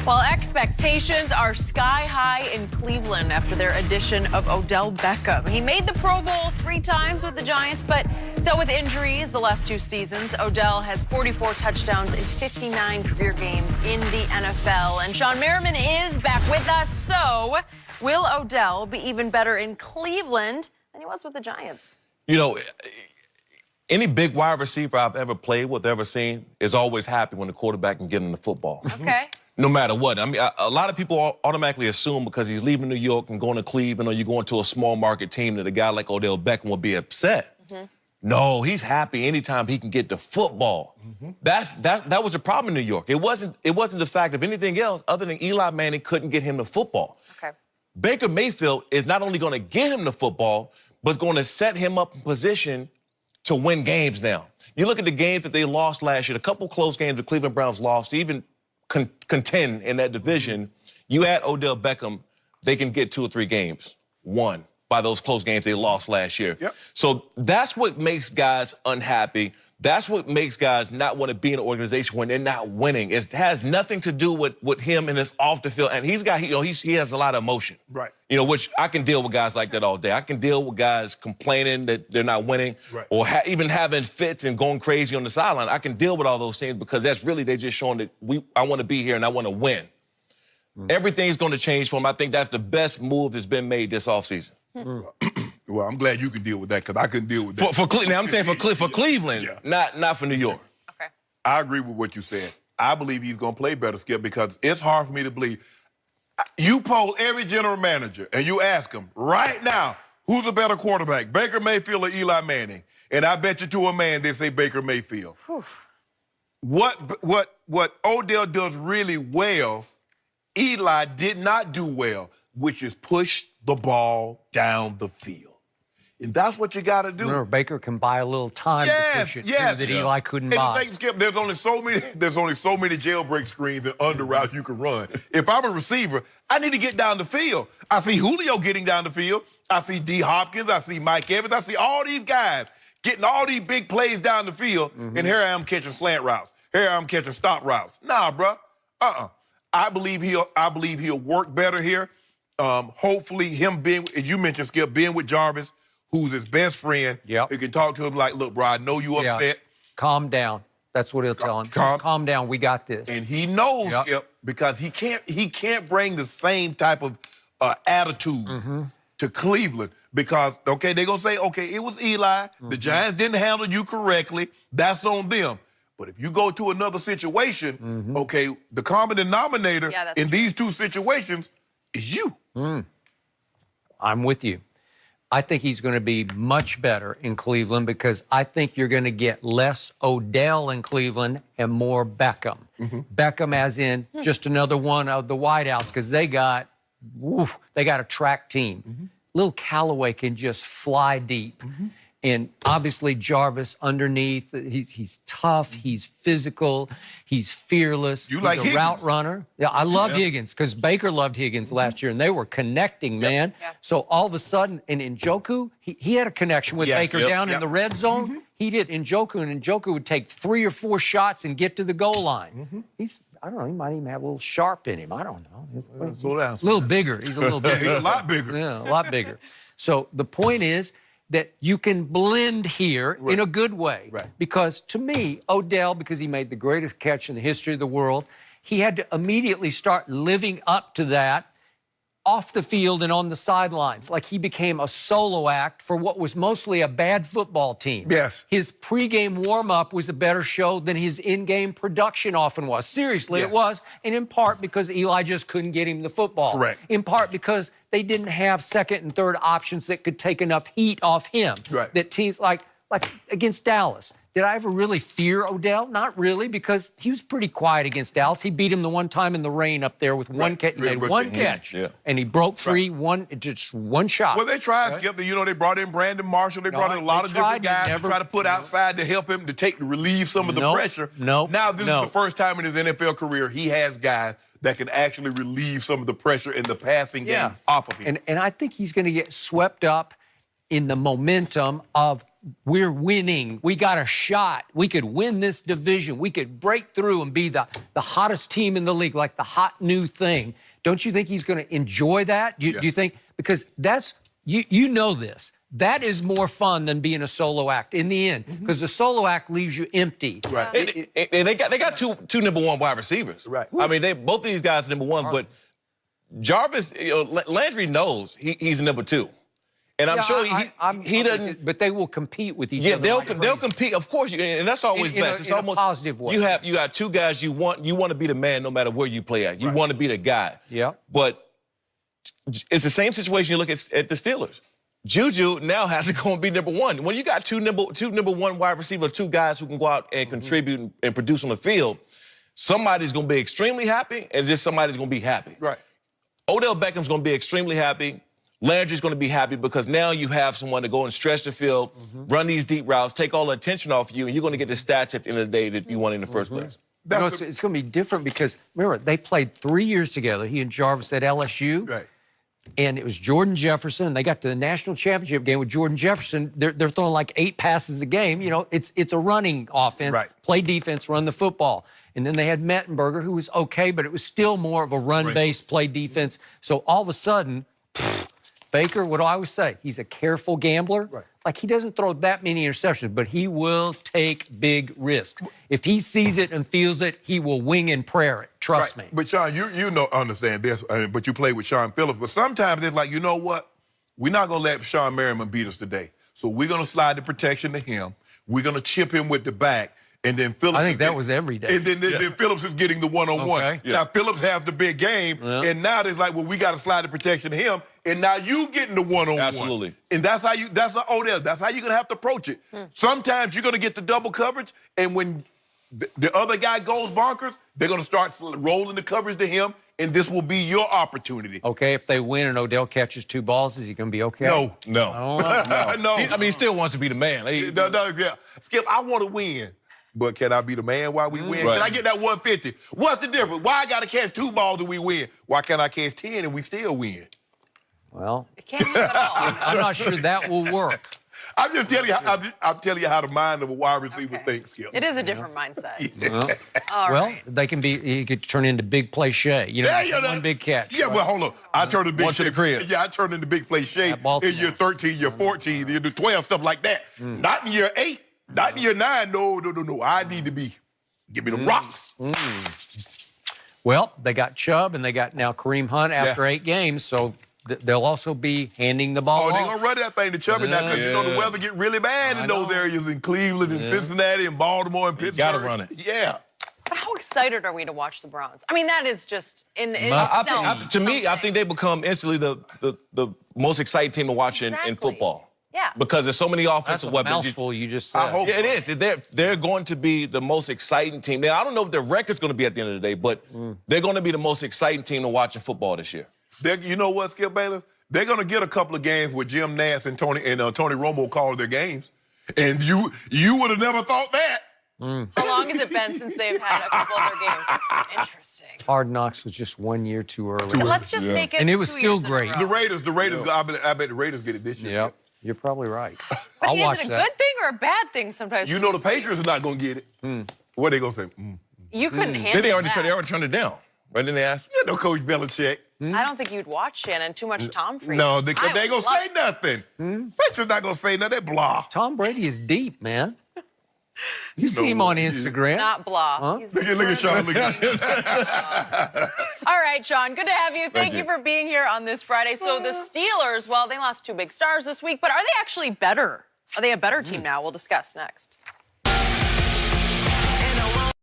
Well, expectations are sky high in Cleveland after their addition of Odell Beckham. He made the Pro Bowl 3 times with the Giants, but dealt with injuries the last 2 seasons. Odell has 44 touchdowns in 59 career games in the NFL. And Shawne Merriman is back with us. So, will Odell be even better in Cleveland than he was with the Giants? You know, any big wide receiver I've ever played with, ever seen, is always happy when the quarterback can get him the football. Okay. No matter what. I mean, a lot of people automatically assume because he's leaving New York and going to Cleveland or you're going to a small market team that a guy like Odell Beckham will be upset. No, he's happy anytime he can get the football. That was the problem in New York. It wasn't the fact of anything else other than Eli Manning couldn't get him the football. Okay. Baker Mayfield is not only going to get him the football, but is going to set him up in position to win games now. You look at the games that they lost last year, a couple close games the Cleveland Browns lost, even contend in that division. You add Odell Beckham, they can get 2 or 3 games won by those close games they lost last year. So that's what makes guys unhappy. That's what makes guys not want to be in an organization when they're not winning. It has nothing to do with him and his off the field. And he's got, you know, he has a lot of emotion. Right. You know, which I can deal with guys like that all day. I can deal with guys complaining that they're not winning or even having fits and going crazy on the sideline. I can deal with all those things because that's really, they're just showing that I want to be here and I want to win. Everything's going to change for him. I think that's the best move that's been made this offseason. Well, I'm glad you can deal with that because I couldn't deal with that. For Cleveland, I'm saying for Cleveland, not for New York. Okay. I agree with what you said. I believe he's going to play better, Skip, because it's hard for me to believe. You poll every general manager and you ask them right now, who's a better quarterback, Baker Mayfield or Eli Manning? And I bet you to a man they say Baker Mayfield. What Odell does really well, Eli did not do well, which is push the ball down the field. And that's what you got to do. Remember, Baker can buy a little time to push it too, that Eli couldn't buy. And the thing, Skip, there's only so many jailbreak screens and under routes you can run. If I'm a receiver, I need to get down the field. I see Julio getting down the field. I see D. Hopkins. I see Mike Evans. I see all these guys getting all these big plays down the field. And here I am catching slant routes. Here I am catching stop routes. Nah, bro. I believe he'll work better here. Hopefully him being, as you mentioned, Skip, being with Jarvis, who's his best friend, who can talk to him like, look, bro, I know you upset. Calm down. That's what he'll tell him. Calm down. We got this. And he knows, Skip, because he can't bring the same type of attitude to Cleveland because, okay, they're going to say, okay, it was Eli. The Giants didn't handle you correctly. That's on them. But if you go to another situation, okay, the common denominator in these 2 situations is you. I'm with you. I think he's going to be much better in Cleveland because I think you're going to get less Odell in Cleveland and more Beckham. Beckham as in just another one of the wideouts because they got a track team. Little Callaway can just fly deep. And obviously Jarvis underneath, he's tough, he's physical, he's fearless. He's like a Higgins. Route runner. Yeah, I love Higgins because Baker loved Higgins last year and they were connecting, man. So all of a sudden, and Njoku, he had a connection with Baker down in the red zone. He did Njoku, and Njoku would take 3 or 4 shots and get to the goal line. I don't know, he might even have a little Sharpe in him. I don't know. Slow down. A little bigger. He's a little bigger. He's a lot bigger. Yeah, a lot bigger. So the point is that you can blend here in a good way. Because to me, Odell, because he made the greatest catch in the history of the world, he had to immediately start living up to that off the field and on the sidelines. Like he became a solo act for what was mostly a bad football team. His pregame warm-up was a better show than his in-game production often was. Seriously, it was. And in part because Eli just couldn't get him the football. In part because they didn't have second and third options that could take enough heat off him. That teams like against Dallas. Did I ever really fear Odell? Not really, because he was pretty quiet against Dallas. He beat him the one time in the rain up there with one catch. He made one catch, and he broke free, just one shot. Well, they tried, Skip. You know, they brought in Brandon Marshall. They brought in a lot of different guys to try to put outside to help him to relieve some of the pressure. Now, this is the first time in his NFL career he has guys that can actually relieve some of the pressure in the passing game off of him. And I think he's going to get swept up in the momentum of we're winning. We got a shot. We could win this division. We could break through and be the hottest team in the league, like the hot new thing. Don't you think he's going to enjoy that? Do you think? Because that's, you know this. That is more fun than being a solo act in the end, because the solo act leaves you empty. Right. And they got two #1 wide receivers. Right. I mean, both of these guys are #1, but Jarvis, Landry knows he's #2. And I'm sure he doesn't. But they will compete with each other. Yeah, they'll compete, of course, and that's always best. It's almost a positive way. You got two guys you want to be the man no matter where you play at. You want to be the guy. Yeah. But it's the same situation you look at the Steelers. Juju now has to go and be #1. When you got two #1 wide receivers, two guys who can go out and contribute and produce on the field, somebody's going to be extremely happy, and just somebody's going to be happy. Right. Odell Beckham's going to be extremely happy. Landry's going to be happy because now you have someone to go and stretch the field, run these deep routes, take all the attention off you, and you're going to get the stats at the end of the day that you want in the first place. You know, it's going to be different because, remember, they played 3 years together, he and Jarvis at LSU. Right. And it was Jordan Jefferson. They got to the national championship game with Jordan Jefferson. They're throwing like 8 passes a game. You know, it's a running offense. Right. Play defense, run the football. And then they had Mettenberger, who was okay, but it was still more of a run-based play defense. So all of a sudden, Baker, what do I always say? He's a careful gambler. Right. Like, he doesn't throw that many interceptions, but he will take big risks. If he sees it and feels it, he will wing and prayer it. Trust me. But, Shawne, you know, understand this, but you play with Shawn Phillips. But sometimes it's like, you know what? We're not going to let Sean Merriman beat us today. So we're going to slide the protection to him. We're going to chip him with the back. And then Phillips. I think that was every day. And then Phillips is getting the one-on-one. Okay. Now, Phillips has the big game. Yeah. And now it's like, well, we got to slide the protection to him. And now you getting the one-on-one. Absolutely. And that's how you're going to have to approach it. Sometimes you're going to get the double coverage. And when the other guy goes bonkers, they're going to start rolling the coverage to him. And this will be your opportunity. Okay, if they win and Odell catches 2 balls, is he going to be okay? No. No. No. I mean, he still wants to be the man. Yeah. Skip, I want to win. But can I be the man while we win? Right. Can I get that 150? What's the difference? Why I got to catch 2 balls and we win? Why can't I catch 10 and we still win? Well, It can't happen at all. I'm not sure that will work. I'm just telling you. I'm telling you how the mind of a wide receiver thinks, Skip. It is a different mindset. Well, All right. they can be. He could turn into big play Shea. You know, one big catch. Yeah, well, hold on. I turned into big One to the crib. Yeah, I turned into big play Shea At Baltimore. in year 13, year 14, year 12, stuff like that. Not in year 8, not in year 9. No. I need to be. Give me the rocks. Well, they got Chubb and they got now Kareem Hunt after 8 games, so they'll also be handing the ball Oh, they're off. going to run that thing to Chubby now because, you know, the weather get really bad in those areas in Cleveland and Cincinnati and Baltimore and Pittsburgh. gotta run it. Yeah. But how excited are we to watch the Browns? I mean, that is just in Must itself. To me, I think they become instantly the most exciting team to watch in Exactly. football. Yeah. Because there's so many That's offensive a weapons. mouthful you just said. I hope. Yeah, it is. They're going to be the most exciting team. Now, I don't know what their record's going to be at the end of the day, but they're going to be the most exciting team to watch in football this year. You know what, Skip Bayless? They're going to get a couple of games where Jim Nantz and Tony Romo call their games. And you would have never thought that. How long has it been since they've had a couple of their games? It's interesting. Hard Knocks was just 1 year too early. But let's just make it And it was 2 still years in a great. row. The Raiders, I bet the Raiders get it this year. Yep, Skip. you're probably right. But I'll watch is it a that. good thing or a bad thing sometimes? You know the Patriots are not going to get it. What are they going to say? You couldn't handle Then they already that. turned it down. Right? Then they asked. Yeah, no Coach Belichick. I don't think you'd watch Shannon. Too much Tom Brady. No, because they ain't going to say love nothing. Patriots not going to say nothing. They blah. Tom Brady is deep, man. You see him on Instagram. Not blah. He's Look at Sean. Look at All right, Sean, good to have you. Thank you for being here on this Friday. So the Steelers, well, they lost 2 big stars this week, but are they actually better? Are they a better team now? We'll discuss next.